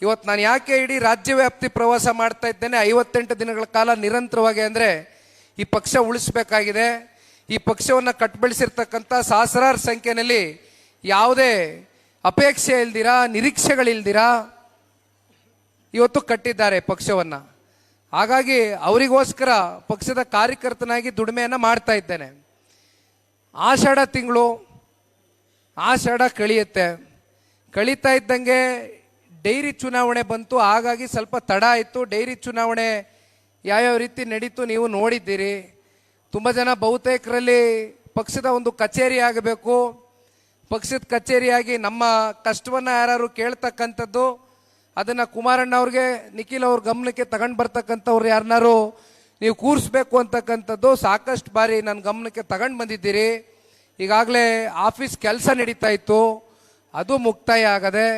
ಇವತ್ತು ನಾನು ಯಾಕೆ ಇಡೀ ರಾಜ್ಯ ವ್ಯಾಪ್ತಿ ಪ್ರವಾಸ ಮಾಡ್ತಾ ಇದ್ದೇನೆ 58 ದಿನಗಳ ಕಾಲ ನಿರಂತರವಾಗಿ ಅಂದರೆ ಈ ಪಕ್ಷ ಉಳಿಸಬೇಕಾಗಿದೆ. ಈ ಪಕ್ಷವನ್ನು ಕಟ್ಟಬೆಳೆಸಿರ್ತಕ್ಕಂಥ ಸಹಸ್ರಾರು ಸಂಖ್ಯೆಯಲ್ಲಿ ಯಾವುದೇ ಅಪೇಕ್ಷೆ ಇಲ್ದಿರಾ, ನಿರೀಕ್ಷೆಗಳಿಲ್ದಿರಾ ಇವತ್ತು ಕಟ್ಟಿದ್ದಾರೆ ಪಕ್ಷವನ್ನು. ಹಾಗಾಗಿ ಅವರಿಗೋಸ್ಕರ ಪಕ್ಷದ ಕಾರ್ಯಕರ್ತನಾಗಿ ದುಡಿಮೆಯನ್ನು ಮಾಡ್ತಾ ಇದ್ದೇನೆ. ಆಷಾಢ ತಿಂಗಳು, ಆಷಾಢ ಕಳೀತಾ ಇದ್ದಂಗೆ ಡೈರಿ ಚುನಾವಣೆ ಬಂತು. ಹಾಗಾಗಿ ಸ್ವಲ್ಪ ತಡ ಆಯಿತು. ಡೈರಿ ಚುನಾವಣೆ ಯಾವ್ಯಾವ ರೀತಿ ನಡೀತು ನೀವು ನೋಡಿದ್ದೀರಿ. ತುಂಬ ಜನ ಬಹುತೇಕರಲ್ಲಿ ಪಕ್ಷದ ಒಂದು ಕಚೇರಿ ಆಗಬೇಕು, ಪಕ್ಷದ ಕಚೇರಿಯಾಗಿ ನಮ್ಮ ಕಷ್ಟವನ್ನು ಯಾರು ಕೇಳ್ತಕ್ಕಂಥದ್ದು, ಅದನ್ನು ಕುಮಾರಣ್ಣ ಅವ್ರಿಗೆ, ನಿಖಿಲ್ ಅವ್ರ ಗಮನಕ್ಕೆ ತಗೊಂಡು ಬರ್ತಕ್ಕಂಥವ್ರು ಯಾರನ್ನಾರು ನೀವು ಕೂರಿಸ್ಬೇಕು ಅಂತಕ್ಕಂಥದ್ದು ಸಾಕಷ್ಟು ಬಾರಿ ನನ್ನ ಗಮನಕ್ಕೆ ತಗೊಂಡು ಬಂದಿದ್ದೀರಿ. ಈಗಾಗಲೇ ಆಫೀಸ್ ಕೆಲಸ ನಡೀತಾ ಇತ್ತು, ಅದು ಮುಕ್ತಾಯ ಆಗದೆ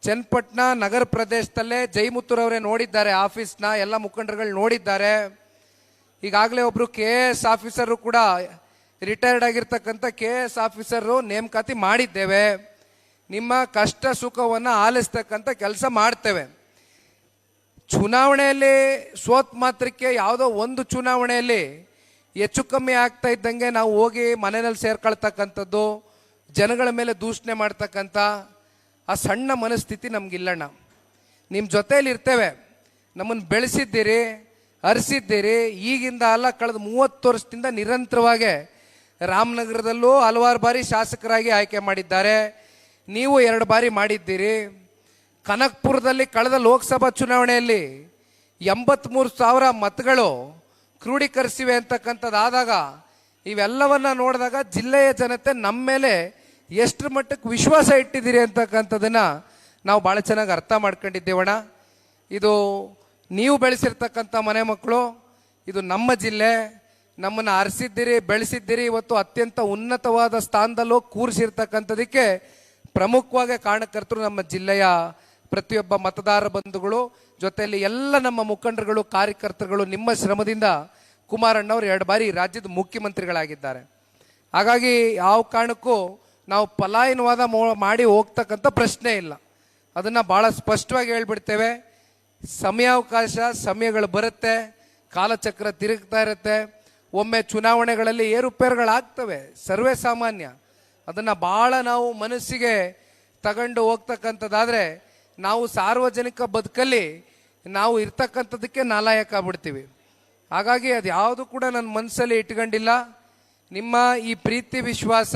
ಚನ್ನಪಟ್ಟಣ ನಗರ ಪ್ರದೇಶದಲ್ಲೇ ಜೈಮುತ್ತೂರವರೇ ನೋಡಿದ್ದಾರೆ, ಆಫೀಸ್ನ ಎಲ್ಲ ಮುಖಂಡರುಗಳು ನೋಡಿದ್ದಾರೆ. ಈಗಾಗಲೇ ಒಬ್ಬರು KAS ಆಫೀಸರು ಕೂಡ ರಿಟೈರ್ಡ್ ಆಗಿರ್ತಕ್ಕಂಥ KAS ಆಫೀಸರು ನೇಮಕಾತಿ ಮಾಡಿದ್ದೇವೆ. ನಿಮ್ಮ ಕಷ್ಟ ಸುಖವನ್ನು ಆಲಿಸ್ತಕ್ಕಂಥ ಕೆಲಸ ಮಾಡ್ತೇವೆ. ಚುನಾವಣೆಯಲ್ಲಿ ಸೋತ್ ಮಾತ್ರಕ್ಕೆ ಯಾವುದೋ ಒಂದು ಚುನಾವಣೆಯಲ್ಲಿ ಹೆಚ್ಚು ಕಮ್ಮಿ ಆಗ್ತಾ ಇದ್ದಂಗೆ ನಾವು ಹೋಗಿ ಮನೆಯಲ್ಲಿ ಸೇರ್ಕೊಳ್ತಕ್ಕಂಥದ್ದು, ಜನಗಳ ಮೇಲೆ ದೂಷಣೆ ಮಾಡ್ತಕ್ಕಂಥ ಆ ಸಣ್ಣ ಮನಸ್ಥಿತಿ ನಮಗಿಲ್ಲಣ್ಣ. ನಿಮ್ಮ ಜೊತೆಯಲ್ಲಿ ಇರ್ತೇವೆ, ನಮ್ಮನ್ನು ಬೆಳೆಸಿದ್ದೀರಿ, ಹರಿಸಿದ್ದೀರಿ. ಈಗಿಂದ ಅಲ್ಲ, ಕಳೆದ 30 ವರ್ಷದಿಂದ ನಿರಂತರವಾಗಿ ರಾಮನಗರದಲ್ಲೂ ಹಲವಾರು ಬಾರಿ ಶಾಸಕರಾಗಿ ಆಯ್ಕೆ ಮಾಡಿದ್ದಾರೆ. ನೀವು 2 ಬಾರಿ ಮಾಡಿದ್ದೀರಿ. ಕನಕಪುರದಲ್ಲಿ ಕಳೆದ ಲೋಕಸಭಾ ಚುನಾವಣೆಯಲ್ಲಿ 83,000 ಮತಗಳು ಕ್ರೋಢೀಕರಿಸಿವೆ ಅಂತಕ್ಕಂಥದ್ದಾದಾಗ ಇವೆಲ್ಲವನ್ನ ನೋಡಿದಾಗ ಜಿಲ್ಲೆಯ ಜನತೆ ನಮ್ಮ ಮೇಲೆ ಎಷ್ಟರ ಮಟ್ಟಕ್ಕೆ ವಿಶ್ವಾಸ ಇಟ್ಟಿದ್ದೀರಿ ಅಂತಕ್ಕಂಥದ್ದನ್ನು ನಾವು ಭಾಳ ಚೆನ್ನಾಗಿ ಅರ್ಥ ಮಾಡ್ಕೊಂಡಿದ್ದೇವಣ್ಣ. ಇದು ನೀವು ಬೆಳೆಸಿರ್ತಕ್ಕಂಥ ಮನೆ ಮಕ್ಕಳು, ಇದು ನಮ್ಮ ಜಿಲ್ಲೆ, ನಮ್ಮನ್ನು ಹರಿಸಿದ್ದೀರಿ, ಬೆಳೆಸಿದ್ದೀರಿ. ಇವತ್ತು ಅತ್ಯಂತ ಉನ್ನತವಾದ ಸ್ಥಾನದಲ್ಲೂ ಕೂರಿಸಿರ್ತಕ್ಕಂಥದಕ್ಕೆ ಪ್ರಮುಖವಾಗಿ ಕಾರಣಕರ್ತರು ನಮ್ಮ ಜಿಲ್ಲೆಯ ಪ್ರತಿಯೊಬ್ಬ ಮತದಾರ ಬಂಧುಗಳು, ಜೊತೆಯಲ್ಲಿ ಎಲ್ಲ ನಮ್ಮ ಮುಖಂಡರುಗಳು, ಕಾರ್ಯಕರ್ತರುಗಳು. ನಿಮ್ಮ ಶ್ರಮದಿಂದ ಕುಮಾರಣ್ಣವರು 2 ಬಾರಿ ರಾಜ್ಯದ ಮುಖ್ಯಮಂತ್ರಿಗಳಾಗಿದ್ದಾರೆ. ಹಾಗಾಗಿ ಯಾವ ಕಾರಣಕ್ಕೂ ನಾವು ಪಲಾಯನವಾದ ಮಾಡಿ ಹೋಗ್ತಕ್ಕಂಥ ಪ್ರಶ್ನೆ ಇಲ್ಲ. ಅದನ್ನು ಭಾಳ ಸ್ಪಷ್ಟವಾಗಿ ಹೇಳ್ಬಿಡ್ತೇವೆ. ಸಮಯಾವಕಾಶ, ಸಮಯಗಳು ಬರುತ್ತೆ, ಕಾಲಚಕ್ರ ತಿರುಗ್ತಾ ಇರುತ್ತೆ. ಒಮ್ಮೆ ಚುನಾವಣೆಗಳಲ್ಲಿ ಏರುಪೇರುಗಳಾಗ್ತವೆ, ಸರ್ವೇ ಸಾಮಾನ್ಯ. ಅದನ್ನು ಭಾಳ ನಾವು ಮನಸ್ಸಿಗೆ ತಗೊಂಡು ಹೋಗ್ತಕ್ಕಂಥದ್ದಾದರೆ ನಾವು ಸಾರ್ವಜನಿಕ ಬದುಕಲ್ಲಿ ನಾವು ಇರ್ತಕ್ಕಂಥದ್ದಕ್ಕೆ ನಾಲಾಯಕ ಆಗ್ಬಿಡ್ತೀವಿ. ಹಾಗಾಗಿ ಅದು ಯಾವುದು ಕೂಡ ನನ್ನ ಮನಸ್ಸಲ್ಲಿ ಇಟ್ಕೊಂಡಿಲ್ಲ. ನಿಮ್ಮ ಈ ಪ್ರೀತಿ ವಿಶ್ವಾಸ,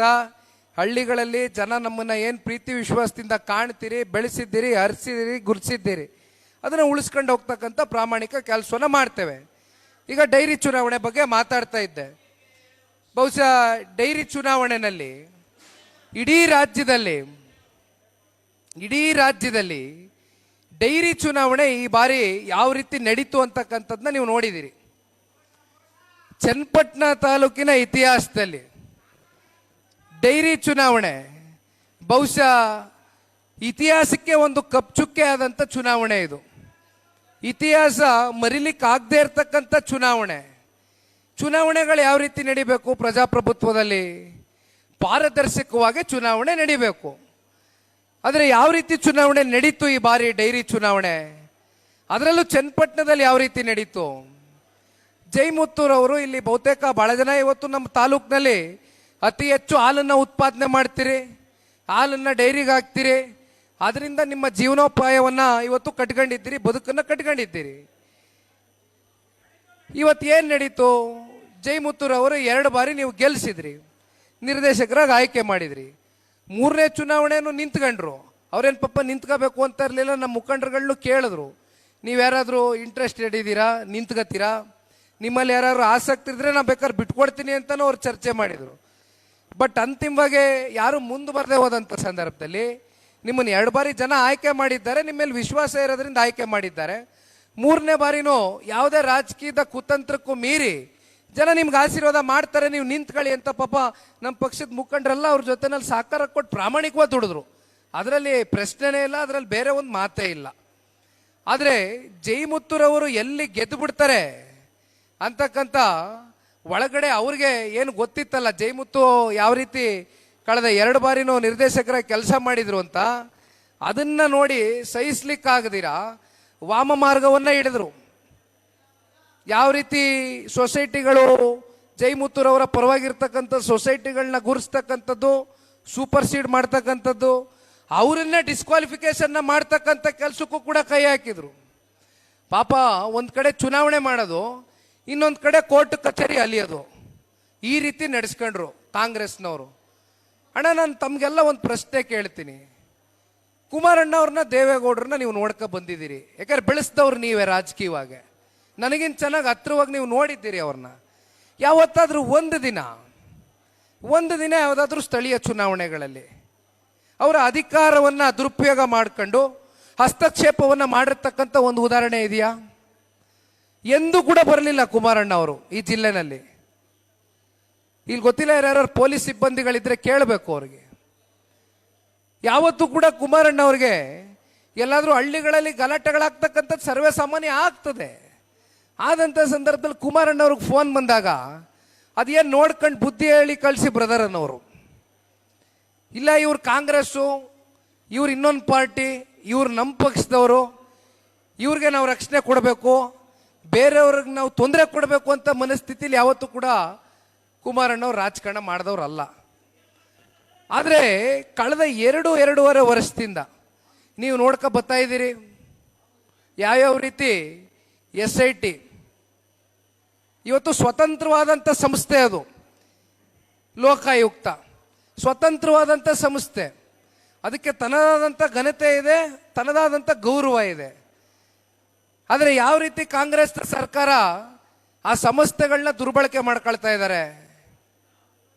ಹಳ್ಳಿಗಳಲ್ಲಿ ಜನ ನಮ್ಮನ್ನು ಏನು ಪ್ರೀತಿ ವಿಶ್ವಾಸದಿಂದ ಕಾಣ್ತೀರಿ, ಬೆಳೆಸಿದ್ದೀರಿ, ಹರಿಸಿದ್ದೀರಿ, ಗುರುತಿಸಿದ್ದೀರಿ, ಅದನ್ನು ಉಳಿಸ್ಕೊಂಡು ಹೋಗ್ತಕ್ಕಂಥ ಪ್ರಾಮಾಣಿಕ ಕೆಲಸವನ್ನು ಮಾಡ್ತೇವೆ. ಈಗ ಡೈರಿ ಚುನಾವಣೆ ಬಗ್ಗೆ ಮಾತಾಡ್ತಾ ಇದ್ದೆ. ಬಹುಶಃ ಡೈರಿ ಚುನಾವಣೆಯಲ್ಲಿ ಇಡೀ ರಾಜ್ಯದಲ್ಲಿ ಡೈರಿ ಚುನಾವಣೆ ಈ ಬಾರಿ ಯಾವ ರೀತಿ ನಡೀತು ಅಂತಕ್ಕಂಥದ್ದನ್ನ ನೀವು ನೋಡಿದಿರಿ. ಚನ್ನಪಟ್ಟಣ ತಾಲೂಕಿನ ಇತಿಹಾಸದಲ್ಲಿ ಡೈರಿ ಚುನಾವಣೆ ಬಹುಶಃ ಇತಿಹಾಸಕ್ಕೆ ಒಂದು ಕಪ್ಚುಕ್ಕೆ ಆದಂಥ ಚುನಾವಣೆ. ಇದು ಇತಿಹಾಸ ಮರಿಲಿಕ್ಕಾಗದೇ ಇರತಕ್ಕಂಥ ಚುನಾವಣೆಗಳು ಯಾವ ರೀತಿ ನಡಿಬೇಕು ಪ್ರಜಾಪ್ರಭುತ್ವದಲ್ಲಿ? ಪಾರದರ್ಶಕವಾಗಿ ಚುನಾವಣೆ ನಡಿಬೇಕು. ಆದರೆ ಯಾವ ರೀತಿ ಚುನಾವಣೆ ನಡೀತು ಈ ಬಾರಿ ಡೈರಿ ಚುನಾವಣೆ? ಅದರಲ್ಲೂ ಚನ್ನಪಟ್ಟಣದಲ್ಲಿ ಯಾವ ರೀತಿ ನಡೀತು? ಜೈಮುತ್ತೂರವರು ಇಲ್ಲಿ ಬಹುತೇಕ ಬಹಳ ಜನ ಇವತ್ತು ನಮ್ಮ ತಾಲೂಕಿನಲ್ಲಿ ಅತಿ ಹೆಚ್ಚು ಹಾಲನ್ನು ಉತ್ಪಾದನೆ ಮಾಡ್ತೀರಿ, ಹಾಲನ್ನು ಡೈರಿಗೆ ಹಾಕ್ತೀರಿ, ಅದರಿಂದ ನಿಮ್ಮ ಜೀವನೋಪಾಯವನ್ನು ಇವತ್ತು ಕಟ್ಕೊಂಡಿದ್ದೀರಿ, ಬದುಕನ್ನು ಕಟ್ಕೊಂಡಿದ್ದೀರಿ. ಇವತ್ತು ಏನು ನಡೀತು? ಜೈಮುತ್ತೂರವರು 2 ಬಾರಿ ನೀವು ಗೆಲ್ಲಿಸಿದ್ರಿ, ನಿರ್ದೇಶಕರಾಗಿ ಆಯ್ಕೆ ಮಾಡಿದ್ರಿ. 3ನೇ ಚುನಾವಣೆಯನ್ನು ನಿಂತ್ಕೊಂಡ್ರು. ಅವ್ರೇನು ಪಾಪ ನಿಂತ್ಕೋಬೇಕು ಅಂತ ಇರಲಿಲ್ಲ. ನಮ್ಮ ಮುಖಂಡರುಗಳನ್ನು ಕೇಳಿದ್ರು, ನೀವು ಯಾರಾದರೂ ಇಂಟ್ರೆಸ್ಟೆಡ್ ಇದ್ದೀರಾ, ನಿಂತ್ಕೋತೀರಾ, ನಿಮ್ಮಲ್ಲಿ ಯಾರಾದ್ರು ಆಸಕ್ತಿ ಇದ್ರೆ ನಾನು ಬೇಕಾದ್ರೆ ಬಿಟ್ಕೊಡ್ತೀನಿ ಅಂತಲೂ ಅವ್ರು ಚರ್ಚೆ ಮಾಡಿದರು. ಬಟ್ ಅಂತಿಮವಾಗಿ ಯಾರು ಮುಂದೆ ಬರದೆ ಹೋದಂಥ ಸಂದರ್ಭದಲ್ಲಿ ನಿಮ್ಮನ್ನು 2 ಬಾರಿ ಜನ ಆಯ್ಕೆ ಮಾಡಿದ್ದಾರೆ, ನಿಮ್ಮ ಮೇಲೆ ವಿಶ್ವಾಸ ಇರೋದ್ರಿಂದ ಆಯ್ಕೆ ಮಾಡಿದ್ದಾರೆ. 3ನೇ ಬಾರಿನೂ ಯಾವುದೇ ರಾಜಕೀಯದ ಕುತಂತ್ರಕ್ಕೂ ಮೀರಿ ಜನ ನಿಮ್ಗೆ ಆಶೀರ್ವಾದ ಮಾಡ್ತಾರೆ, ನೀವು ನಿಂತ್ಕೊಳ್ಳಿ ಅಂತ ಪಾಪ ನಮ್ಮ ಪಕ್ಷದ ಮುಖಂಡರೆಲ್ಲ ಅವ್ರ ಜೊತೆನಲ್ಲಿ ಸಹಕಾರ ಕೊಟ್ಟು ಪ್ರಾಮಾಣಿಕವಾಗಿ ದುಡಿದ್ರು. ಅದರಲ್ಲಿ ಪ್ರಶ್ನೆನೇ ಇಲ್ಲ, ಅದರಲ್ಲಿ ಬೇರೆ ಒಂದು ಮಾತೇ ಇಲ್ಲ. ಆದರೆ ಜೈಮುತ್ತೂರವರು ಎಲ್ಲಿ ಗೆದ್ದು ಬಿಡ್ತಾರೆ ಅಂತಕ್ಕಂಥ ಒಳಗಡೆ ಅವ್ರಿಗೆ ಏನು ಗೊತ್ತಿತ್ತಲ್ಲ, ಜೈಮುತ್ತು ಯಾವ ರೀತಿ ಕಳೆದ 2 ಬಾರಿನೂ ನಿರ್ದೇಶಕರ ಕೆಲಸ ಮಾಡಿದ್ರು ಅಂತ. ಅದನ್ನ ನೋಡಿ ಸಹಿಸ್ಲಿಕ್ಕಾಗದಿರಾ ವಾಮ ಮಾರ್ಗವನ್ನ ಹಿಡಿದ್ರು. ಯಾವ ರೀತಿ ಸೊಸೈಟಿಗಳು ಜೈಮುತ್ತೂರವರ ಪರವಾಗಿರ್ತಕ್ಕಂಥ ಸೊಸೈಟಿಗಳನ್ನ ಗುರುಸ್ತಕ್ಕಂಥದ್ದು, ಸೂಪರ್ ಸೀಡ್ ಮಾಡ್ತಕ್ಕಂಥದ್ದು, ಅವರನ್ನ ಡಿಸ್ಕ್ವಾಲಿಫಿಕೇಶನ್ ಮಾಡ್ತಕ್ಕಂಥ ಕೆಲಸಕ್ಕೂ ಕೂಡ ಕೈ ಹಾಕಿದ್ರು. ಪಾಪ ಒಂದು ಕಡೆ ಚುನಾವಣೆ ಮಾಡೋದು, ಇನ್ನೊಂದು ಕಡೆ ಕೋರ್ಟ್ ಕಚೇರಿ ಅಲಿಯೋದು, ಈ ರೀತಿ ನಡೆಸ್ಕೊಂಡ್ರು ಕಾಂಗ್ರೆಸ್ನವರು. ಅಣ್ಣ, ನಾನು ತಮಗೆಲ್ಲ ಒಂದು ಪ್ರಶ್ನೆ ಕೇಳ್ತೀನಿ. ಕುಮಾರಣ್ಣ ಅವ್ರನ್ನ, ದೇವೇಗೌಡರನ್ನ ನೀವು ನೋಡ್ಕೊ ಬಂದಿದ್ದೀರಿ, ಯಾಕಂದ್ರೆ ಬೆಳೆಸ್ದವ್ರು ನೀವೇ ರಾಜಕೀಯವಾಗಿ. ನನಗಿನ್ ಚೆನ್ನಾಗಿ ಹತ್ರವಾಗಿ ನೀವು ನೋಡಿದ್ದೀರಿ ಅವ್ರನ್ನ. ಯಾವತ್ತಾದ್ರೂ ಒಂದು ದಿನ ಯಾವುದಾದ್ರೂ ಸ್ಥಳೀಯ ಚುನಾವಣೆಗಳಲ್ಲಿ ಅವರ ಅಧಿಕಾರವನ್ನು ದುರುಪಯೋಗ ಮಾಡಿಕೊಂಡು ಹಸ್ತಕ್ಷೇಪವನ್ನು ಮಾಡಿರ್ತಕ್ಕಂಥ ಒಂದು ಉದಾಹರಣೆ ಇದೆಯಾ? ಎಂದೂ ಕೂಡ ಬರಲಿಲ್ಲ ಕುಮಾರಣ್ಣ ಅವರು ಈ ಜಿಲ್ಲೆನಲ್ಲಿ. ಇಲ್ಲಿ ಗೊತ್ತಿಲ್ಲ, ಯಾರ್ಯಾರು ಪೊಲೀಸ್ ಸಿಬ್ಬಂದಿಗಳಿದ್ರೆ ಕೇಳಬೇಕು ಅವ್ರಿಗೆ. ಯಾವತ್ತೂ ಕೂಡ ಕುಮಾರಣ್ಣ ಅವ್ರಿಗೆ ಎಲ್ಲಾದರೂ ಹಳ್ಳಿಗಳಲ್ಲಿ ಗಲಾಟೆಗಳಾಗ್ತಕ್ಕಂಥದ್ದು ಸರ್ವೇ ಸಾಮಾನ್ಯ ಆಗ್ತದೆ. ಆದಂಥ ಸಂದರ್ಭದಲ್ಲಿ ಕುಮಾರಣ್ಣ ಅವ್ರಿಗೆ ಫೋನ್ ಬಂದಾಗ ಅದೇನು ನೋಡ್ಕೊಂಡು ಬುದ್ಧಿ ಹೇಳಿ ಕಳಿಸಿ ಬ್ರದರ್ ಅನ್ನೋರು. ಇಲ್ಲ, ಇವ್ರು ಕಾಂಗ್ರೆಸ್ಸು, ಇವ್ರು ಇನ್ನೊಂದು ಪಾರ್ಟಿ, ಇವ್ರು ನಮ್ಮ ಪಕ್ಷದವರು, ಇವ್ರಿಗೆ ನಾವು ರಕ್ಷಣೆ ಕೊಡಬೇಕು, ಬೇರೆಯವ್ರಿಗೆ ನಾವು ತೊಂದರೆ ಕೊಡಬೇಕು ಅಂತ ಮನಸ್ಥಿತಿಲಿ ಯಾವತ್ತೂ ಕೂಡ ಕುಮಾರಣ್ಣವ್ರು ರಾಜಕಾರಣ ಮಾಡಿದವ್ರಲ್ಲ. ಆದರೆ ಕಳೆದ ಎರಡೂವರೆ ವರ್ಷದಿಂದ ನೀವು ನೋಡ್ಕೊ ಬರ್ತಾ ಇದ್ದೀರಿ ಯಾವ್ಯಾವ ರೀತಿ SIT ಇವತ್ತು ಸ್ವತಂತ್ರವಾದಂಥ ಸಂಸ್ಥೆ, ಅದು ಲೋಕಾಯುಕ್ತ ಸ್ವತಂತ್ರವಾದಂಥ ಸಂಸ್ಥೆ. ಅದಕ್ಕೆ ತನ್ನದಾದಂಥ ಘನತೆ ಇದೆ, ತನ್ನದಾದಂಥ ಗೌರವ ಇದೆ. ಆದರೆ ಯಾವ ರೀತಿ ಕಾಂಗ್ರೆಸ್ ಸರ್ಕಾರ ಆ ಸಂಸ್ಥೆಗಳನ್ನ ದುರ್ಬಳಕೆ ಮಾಡ್ಕೊಳ್ತಾ ಇದ್ದಾರೆ.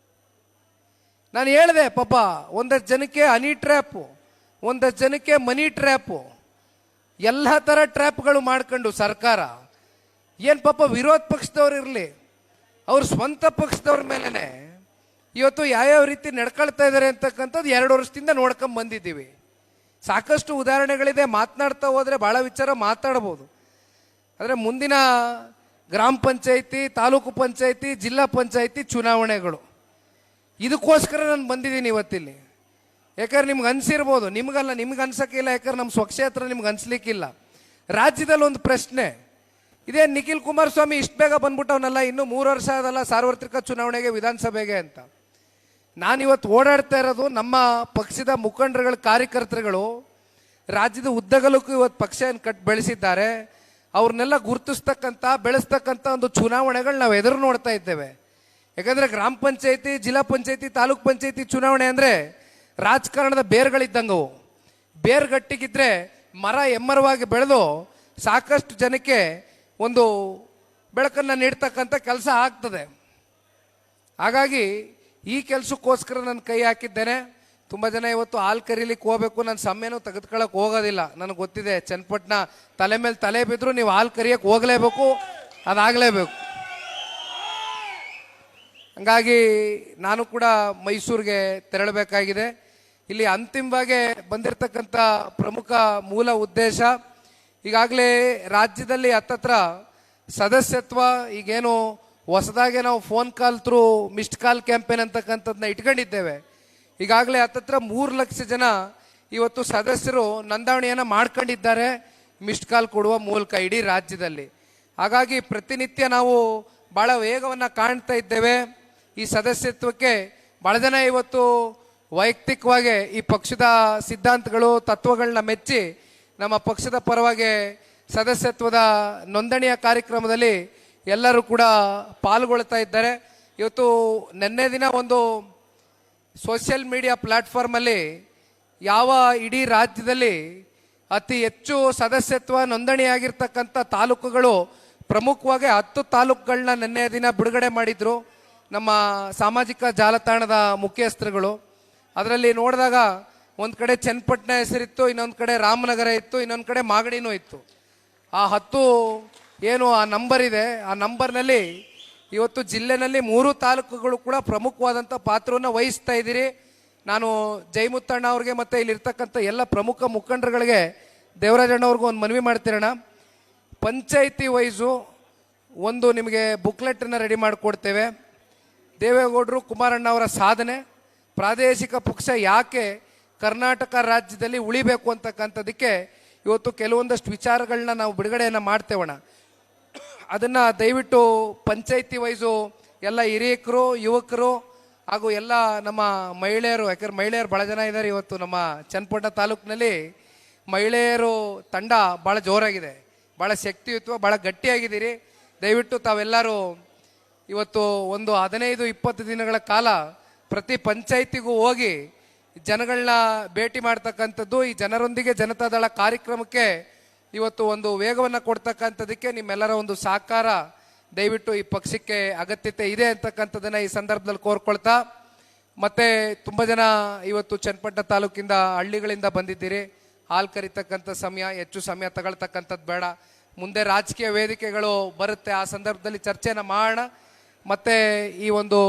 ನಾನು ಹೇಳಿದೆ, ಪಾಪ ಒಂದಷ್ಟು ಜನಕ್ಕೆ ಹನಿ ಟ್ರ್ಯಾಪು, ಒಂದಷ್ಟು ಜನಕ್ಕೆ ಮನಿ ಟ್ರ್ಯಾಪು, ಎಲ್ಲ ಥರ ಟ್ರ್ಯಾಪ್ಗಳು ಮಾಡ್ಕೊಂಡು ಸರ್ಕಾರ ಏನು ಪಾಪ ವಿರೋಧ ಪಕ್ಷದವ್ರು ಇರಲಿ, ಅವ್ರ ಸ್ವಂತ ಪಕ್ಷದವ್ರ ಮೇಲೇ ಇವತ್ತು ಯಾವ್ಯಾವ ರೀತಿ ನಡ್ಕೊಳ್ತಾ ಇದ್ದಾರೆ ಅಂತಕ್ಕಂಥದ್ದು 2 ವರ್ಷದಿಂದ ನೋಡ್ಕೊಂಡ್ ಬಂದಿದ್ದೀವಿ. ಸಾಕಷ್ಟು ಉದಾಹರಣೆಗಳಿದೆ, ಮಾತನಾಡ್ತಾ ಹೋದರೆ ಭಾಳ ವಿಚಾರ ಮಾತಾಡ್ಬೋದು. ಆದರೆ ಮುಂದಿನ ಗ್ರಾಮ ಪಂಚಾಯಿತಿ, ತಾಲೂಕು ಪಂಚಾಯಿತಿ, ಜಿಲ್ಲಾ ಪಂಚಾಯಿತಿ ಚುನಾವಣೆಗಳು, ಇದಕ್ಕೋಸ್ಕರ ನಾನು ಬಂದಿದ್ದೀನಿ ಇವತ್ತಿಲ್ಲಿ. ಯಾಕಂದ್ರೆ ನಿಮ್ಗೆ ಅನ್ಸಿರ್ಬೋದು, ನಿಮ್ಗಲ್ಲ, ನಿಮ್ಗೆ ಅನ್ಸಕ್ಕಿಲ್ಲ, ಯಾಕಂದ್ರೆ ನಮ್ಮ ಸ್ವಕ್ಷೇತ್ರ ನಿಮ್ಗೆ ಅನ್ಸ್ಲಿಕ್ಕಿಲ್ಲ. ರಾಜ್ಯದಲ್ಲಿ ಒಂದು ಪ್ರಶ್ನೆ ಇದೇ, ನಿಖಿಲ್ ಕುಮಾರಸ್ವಾಮಿ ಇಷ್ಟು ಬೇಗ ಬಂದ್ಬಿಟ್ಟವನಲ್ಲ, ಇನ್ನೂ 3 ವರ್ಷ ಆದಲ್ಲ ಸಾರ್ವತ್ರಿಕ ಚುನಾವಣೆಗೆ, ವಿಧಾನಸಭೆಗೆ ಅಂತ. ನಾನಿವತ್ತು ಓಡಾಡ್ತಾ ಇರೋದು ನಮ್ಮ ಪಕ್ಷದ ಮುಖಂಡರುಗಳ ಕಾರ್ಯಕರ್ತರುಗಳು ರಾಜ್ಯದ ಉದ್ದಗಲಕ್ಕೂ ಇವತ್ತು ಪಕ್ಷವನ್ನು ಬೆಳೆಸಿದ್ದಾರೆ. ಅವ್ರನ್ನೆಲ್ಲ ಗುರುತಿಸ್ತಕ್ಕಂಥ, ಬೆಳೆಸ್ತಕ್ಕಂಥ ಒಂದು ಚುನಾವಣೆಗಳು ನಾವು ಎದುರು ನೋಡ್ತಾ ಇದ್ದೇವೆ. ಯಾಕಂದರೆ ಗ್ರಾಮ ಪಂಚಾಯಿತಿ, ಜಿಲ್ಲಾ ಪಂಚಾಯಿತಿ, ತಾಲೂಕ್ ಪಂಚಾಯಿತಿ ಚುನಾವಣೆ ಅಂದರೆ ರಾಜಕಾರಣದ ಬೇರುಗಳಿದ್ದಂಗವು. ಬೇರು ಗಟ್ಟಿಗಿದ್ರೆ ಮರ ಎಮ್ಮರವಾಗಿ ಬೆಳೆದು ಸಾಕಷ್ಟು ಜನಕ್ಕೆ ಒಂದು ಬೆಳಕನ್ನು ನೀಡ್ತಕ್ಕಂಥ ಕೆಲಸ ಆಗ್ತದೆ. ಹಾಗಾಗಿ ಈ ಕೆಲಸಕ್ಕೋಸ್ಕರ ನಾನು ಕೈ ಹಾಕಿದ್ದೇನೆ. ತುಂಬ ಜನ ಇವತ್ತು ಹಾಲು ಕರೀಲಿಕ್ಕೆ ಹೋಗಬೇಕು, ನಾನು ಸಮಯನೂ ತೆಗೆದುಕೊಳ್ಳೋಕೆ ಹೋಗೋದಿಲ್ಲ. ನನಗೆ ಗೊತ್ತಿದೆ, ಚನ್ನಪಟ್ಟಣ ತಲೆ ಮೇಲೆ ತಲೆ ಬಿದ್ದರೂ ನೀವು ಹಾಲು ಕರಿಯೋಕ್ಕೆ ಹೋಗಲೇಬೇಕು, ಅದಾಗಲೇಬೇಕು. ಹಂಗಾಗಿ ನಾನು ಕೂಡ ಮೈಸೂರಿಗೆ ತೆರಳಬೇಕಾಗಿದೆ. ಇಲ್ಲಿ ಅಂತಿಮವಾಗಿ ಬಂದಿರತಕ್ಕಂಥ ಪ್ರಮುಖ ಮೂಲ ಉದ್ದೇಶ, ಈಗಾಗಲೇ ರಾಜ್ಯದಲ್ಲಿ ಹತ್ತತ್ರ ಸದಸ್ಯತ್ವ, ಈಗೇನು ಹೊಸದಾಗೆ ನಾವು phone call through missed call campaign ಅಂತಕ್ಕಂಥದ್ದನ್ನ ಇಟ್ಕೊಂಡಿದ್ದೇವೆ. ಈಗಾಗಲೇ ಹತ್ತತ್ರ 3 ಲಕ್ಷ ಜನ ಇವತ್ತು ಸದಸ್ಯರು ನೋಂದಣಿಯನ್ನು ಮಾಡ್ಕೊಂಡಿದ್ದಾರೆ ಮಿಸ್ಡ್ ಕಾಲ್ ಕೊಡುವ ಮೂಲಕ ಇಡೀ ರಾಜ್ಯದಲ್ಲಿ. ಹಾಗಾಗಿ ಪ್ರತಿನಿತ್ಯ ನಾವು ಭಾಳ ವೇಗವನ್ನು ಕಾಣ್ತಾ ಇದ್ದೇವೆ. ಈ ಸದಸ್ಯತ್ವಕ್ಕೆ ಭಾಳ ಜನ ಇವತ್ತು ವೈಯಕ್ತಿಕವಾಗಿ ಈ ಪಕ್ಷದ ಸಿದ್ಧಾಂತಗಳು, ತತ್ವಗಳನ್ನ ಮೆಚ್ಚಿ ನಮ್ಮ ಪಕ್ಷದ ಪರವಾಗಿ ಸದಸ್ಯತ್ವದ ನೋಂದಣಿಯ ಕಾರ್ಯಕ್ರಮದಲ್ಲಿ ಎಲ್ಲರೂ ಕೂಡ ಪಾಲ್ಗೊಳ್ತಾ ಇದ್ದಾರೆ. ಇವತ್ತು ನಿನ್ನೆ ದಿನ ಒಂದು ಸೋಷಿಯಲ್ ಮೀಡಿಯಾ ಪ್ಲ್ಯಾಟ್ಫಾರ್ಮಲ್ಲಿ ಯಾವ ಇಡೀ ರಾಜ್ಯದಲ್ಲಿ ಅತಿ ಹೆಚ್ಚು ಸದಸ್ಯತ್ವ ನೋಂದಣಿಯಾಗಿರ್ತಕ್ಕಂಥ ತಾಲೂಕುಗಳು, ಪ್ರಮುಖವಾಗಿ 10 ತಾಲೂಕುಗಳನ್ನ ನಿನ್ನೆ ದಿನ ಬಿಡುಗಡೆ ಮಾಡಿದ್ರು ನಮ್ಮ ಸಾಮಾಜಿಕ ಜಾಲತಾಣದ ಮುಖ್ಯಸ್ಥರುಗಳು. ಅದರಲ್ಲಿ ನೋಡಿದಾಗ ಒಂದು ಕಡೆ ಚನ್ನಪಟ್ಟಣ ಹೆಸರಿತ್ತು, ಇನ್ನೊಂದು ಕಡೆ ರಾಮನಗರ ಇತ್ತು, ಇನ್ನೊಂದು ಕಡೆ ಮಾಗಡಿನೂ ಇತ್ತು. ಆ 10 ಏನು ಆ ನಂಬರ್ ಇದೆ, ಆ ನಂಬರ್ನಲ್ಲಿ ಇವತ್ತು ಜಿಲ್ಲೆನಲ್ಲಿ 3 ತಾಲೂಕುಗಳು ಕೂಡ ಪ್ರಮುಖವಾದಂಥ ಪಾತ್ರವನ್ನು ವಹಿಸ್ತಾ ಇದ್ದೀರಿ. ನಾನು ಜೈಮುತ್ತಣ್ಣ ಅವ್ರಿಗೆ ಮತ್ತು ಇಲ್ಲಿರ್ತಕ್ಕಂಥ ಎಲ್ಲ ಪ್ರಮುಖ ಮುಖಂಡರುಗಳಿಗೆ, ದೇವರಾಜಣ್ಣವ್ರಿಗೂ ಒಂದು ಮನವಿ ಮಾಡ್ತೀರಣ್ಣ, ಪಂಚಾಯಿತಿ ವೈಸು ಒಂದು ನಿಮಗೆ ಬುಕ್ಲೆಟನ್ನು ರೆಡಿ ಮಾಡಿಕೊಡ್ತೇವೆ. ದೇವೇಗೌಡರು, ಕುಮಾರಣ್ಣ ಅವರ ಸಾಧನೆ, ಪ್ರಾದೇಶಿಕ ಪಕ್ಷ ಯಾಕೆ ಕರ್ನಾಟಕ ರಾಜ್ಯದಲ್ಲಿ ಉಳಿಬೇಕು ಅಂತಕ್ಕಂಥದಕ್ಕೆ ಇವತ್ತು ಕೆಲವೊಂದಷ್ಟು ವಿಚಾರಗಳನ್ನ ನಾವು ಬಿಡುಗಡೆಯನ್ನು ಮಾಡ್ತೇವಣ. ಅದನ್ನು ದಯವಿಟ್ಟು ಪಂಚಾಯತಿ ವೈಸು ಎಲ್ಲ ಹಿರಿಯಕರು, ಯುವಕರು ಹಾಗೂ ಎಲ್ಲ ನಮ್ಮ ಮಹಿಳೆಯರು, ಯಾಕಂದ್ರೆ ಮಹಿಳೆಯರು ಭಾಳ ಜನ ಇದ್ದಾರೆ ಇವತ್ತು ನಮ್ಮ ಚನ್ನಪಟ್ಟಣ ತಾಲೂಕಿನಲ್ಲಿ. ಮಹಿಳೆಯರು ತಂಡ ಭಾಳ ಜೋರಾಗಿದೆ, ಭಾಳ ಶಕ್ತಿಯುತ, ಭಾಳ ಗಟ್ಟಿಯಾಗಿದ್ದೀರಿ. ದಯವಿಟ್ಟು ತಾವೆಲ್ಲರೂ ಇವತ್ತು ಒಂದು 15-20 ದಿನಗಳ ಕಾಲ ಪ್ರತಿ ಪಂಚಾಯತಿಗೂ ಹೋಗಿ ಜನಗಳನ್ನ ಭೇಟಿ ಮಾಡ್ತಕ್ಕಂಥದ್ದು, ಈ ಜನರೊಂದಿಗೆ ಜನತಾದಳ ಕಾರ್ಯಕ್ರಮಕ್ಕೆ ಇವತ್ತು ಒಂದು ವೇಗವನ್ನು ಕೊಡ್ತಕ್ಕಂಥದಕ್ಕೆ ನಿಮ್ಮೆಲ್ಲರ ಒಂದು ಸಹಕಾರ ದಯವಿಟ್ಟು ಈ ಪಕ್ಷಕ್ಕೆ ಅಗತ್ಯತೆ ಇದೆ ಅಂತಕ್ಕಂಥದ್ದನ್ನ ಈ ಸಂದರ್ಭದಲ್ಲಿ ಕೋರ್ಕೊಳ್ತಾ, ಮತ್ತೆ ತುಂಬ ಜನ ಇವತ್ತು ಚನ್ನಪಟ್ಟಣ ತಾಲೂಕಿಂದ ಹಳ್ಳಿಗಳಿಂದ ಬಂದಿದ್ದೀರಿ. ಹಾಲು ಕರಿತಕ್ಕಂಥ ಸಮಯ, ಹೆಚ್ಚು ಸಮಯ ತಗೊಳ್ತಕ್ಕಂಥದ್ದು ಬೇಡ. ಮುಂದೆ ರಾಜಕೀಯ ವೇದಿಕೆಗಳು ಬರುತ್ತೆ, ಆ ಸಂದರ್ಭದಲ್ಲಿ ಚರ್ಚೆನ ಮಾಡೋಣ. ಮತ್ತೆ ಈ ಒಂದು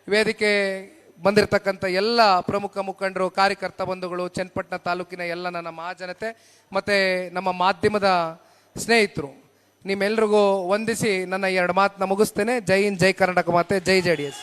ವೇದಿಕೆ ಬಂದಿರತಕ್ಕಂಥ ಎಲ್ಲ ಪ್ರಮುಖ ಮುಖಂಡರು, ಕಾರ್ಯಕರ್ತ ಬಂಧುಗಳು, ಚನ್ನಪಟ್ಟಣ ತಾಲೂಕಿನ ಎಲ್ಲ ನನ್ನ ಮಹಾಜನತೆ ಮತ್ತೆ ನಮ್ಮ ಮಾಧ್ಯಮದ ಸ್ನೇಹಿತರು, ನಿಮ್ಮೆಲ್ರಿಗೂ ವಂದಿಸಿ ನನ್ನ 2 ಮಾತನ್ನ ಮುಗಿಸ್ತೇನೆ. ಜೈ ಹಿಂದ್, ಜೈ ಕರ್ನಾಟಕ ಮಾತೆ, ಜೈ JDS.